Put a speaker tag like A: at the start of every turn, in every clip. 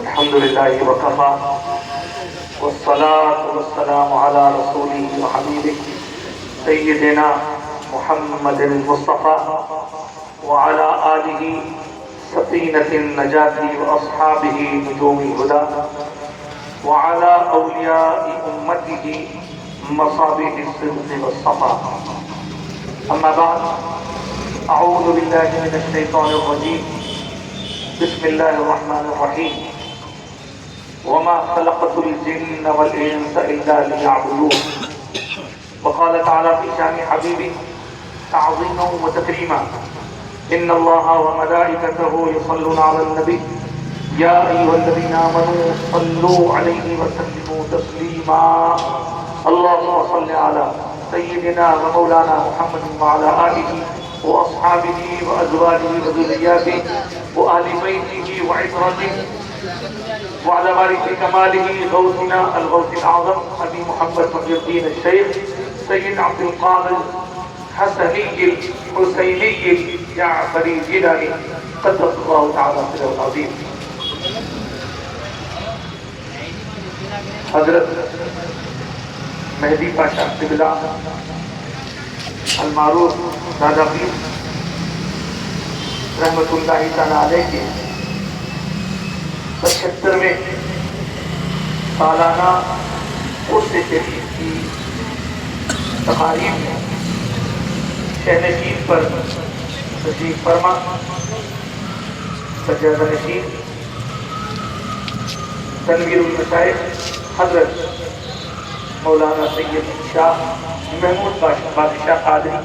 A: الحمد لله وكفى والصلاة والسلام على رسوله وحبيبه سيدنا محمد المصطفى وعلى آله سفينة النجاة وأصحابه نجوم الهدى وعلى أولياء أمته مصابيح الصدق والصفا. أما بعد، أعوذ بالله من الشيطان الرجيم. بسم الله الرحمن الرحيم. وما خلقت الجن والإنس إلا ليعبدون. وقال تعالى في شأن حبيبه تعظيما وتكريما: إن الله وملائكته يصلون على النبي يا أيها الذين آمنوا صلوا عليه وسلموا تسليما. اللهم صل على سيدنا ومولانا محمد وعلى آله وأصحابه وأزواجه وذرياته وأهل بيته وعترته وعلى وارث كماله غوثنا الغوث الأعظم أبي محمد تقي الدين الشيخ سيد عبد القادر حسني الحسيني الجعفري الجيلاني قدس الله تعالى سره العظيم. حضرت مہدی پاشا قبلہ المعروف دادا پیر رحمت اللہ تعالیٰ علیہ کے 75ویں سالانہ عرس شریف کی تقاریب میں شہنشین پر تشریف فرما سجادہ نشین تنویر المشائخ حضرت مولانا سید شاہ محمود بادشاہ قادری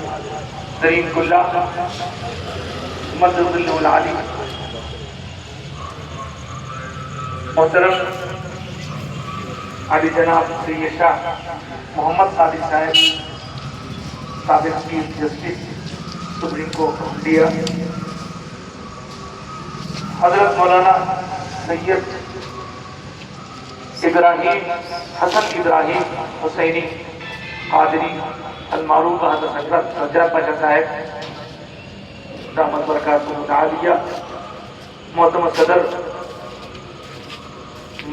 A: زرین کلہ مدد اللہ العالی، محترم علی جناب سید شاہ محمد صادق صاحب سابق chief justice supreme court of India, حضرت مولانا سید ابراہیم حسن ابراہیم حسینی قادری المعروف حضرت حضرت سجاد پاشا صاحب دامت برکاتہ متعالیہ، محترم صدر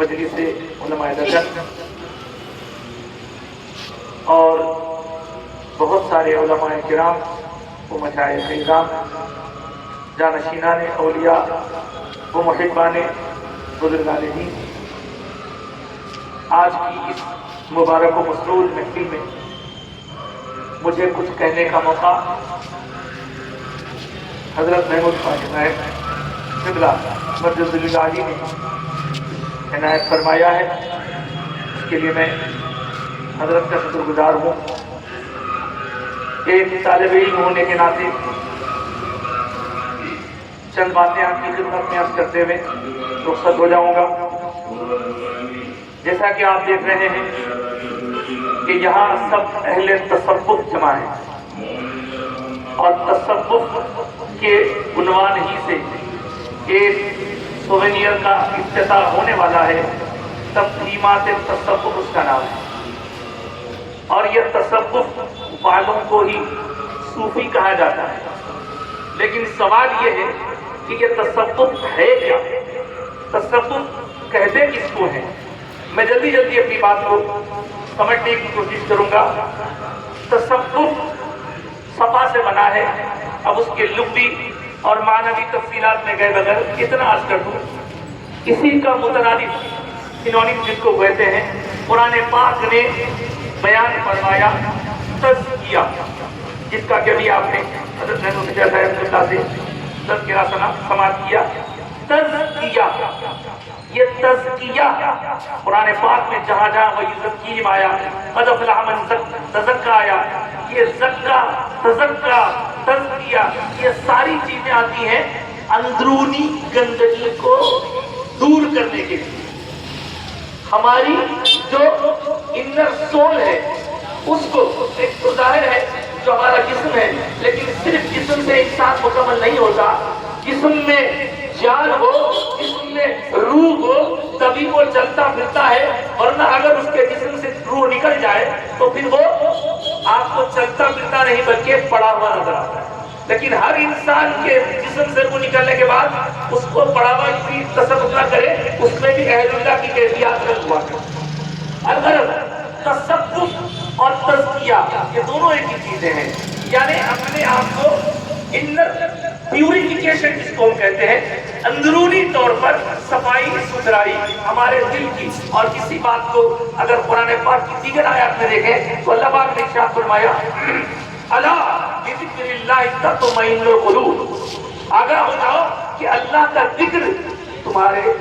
A: مجلس علماء لجن اور بہت سارے علماء کرام و مشائخ کرام، جانشینان اولیاء و محبان بزرگان دین، آج کی اس مبارک و مسرور محفل میں مجھے کچھ کہنے کا موقع حضرت محمود پاشا صاحب قبلہ مدد اللہ علی نے عنایت فرمایا ہے. اس کے لیے میں حضرت کا شکر گزار ہوں. ایک طالب علم ہونے کے ناطے چند باتیں آپ کی خدمت میں عرض کرتے ہوئے رخصت ہو جاؤں گا. جیسا کہ آپ دیکھ رہے ہیں کہ یہاں سب اہل تصوف جمع ہیں اور تصوف کے عنوان ہی سے ایک سووینئر کا افتتاح ہونے والا ہے. تفہیمات تصوف اس کا نام ہے اور یہ تصوف والوں کو ہی صوفی کہا جاتا ہے. لیکن سوال یہ ہے کہ یہ تصوف ہے کیا؟ تصوف کہتے کس کو ہیں؟ میں جلدی اپنی بات کو سمجھنے کی کوشش کروں گا. تصوف صفا سے بنا ہے. اب اس کے لغوی اور معنوی تفصیلات میں گئے بغیر اتنا عرض کر دوں، اسی کا مترادف سینونیم جس کو کہتے ہیں قرآن پاک نے بیان فرمایا تزکیہ، جس کا کہ ابھی آپ نے حضرت محمود صاحب اللہ سے تذکرہ سماعت کیا. تزکیہ، یہ تزکیہ قرآن پاک میں جہاں جہاں وہ یزکیم آیا، قد افلح من تزکا آیا، یہ زکا تزکا تزکیہ، یہ ساری چیزیں آتی ہیں اندرونی گندگی کو دور کرنے کے لیے. ہماری جو انر سول ہے اس کو، ایک تو ظاہر ہے جو ہمارا جسم ہے، لیکن صرف جسم سے انسان مکمل نہیں ہوتا. جسم میں جان ہو، جسم میں روح ہو، تبھی وہ چلتا پھرتا ہے. ورنہ اگر اس کے جسم سے روح نکل جائے تو پھر وہ آپ کو چلتا پھرتا نہیں بلکہ پڑا ہوا نظر آتا ہے. لیکن ہر انسان کے جسم سے روح نکلنے کے بعد اس کو بڑھاوا کی تصرف نہ کرے، اس میں بھی اہل اللہ کی کیفیات رکھ ہوا ہے۔ اگر تصوف اور تزکیہ یہ دونوں ایک ہی چیزیں ہیں، یعنی اپنے آپ کو انر پیوریفیکیشن جس کو ہم کہتے ہیں، اندرونی طور پر صفائی ستھرائی ہمارے دل کی، اور کسی بات کو اگر قرآن پاک کی دیگر آیات میں دیکھیں تو اللہ پاک نے ارشاد فرمایا الا بذکر اللہ تطمئن القلوب، آگاہ ہو جاؤ کہ اللہ کا ذکر تمہارے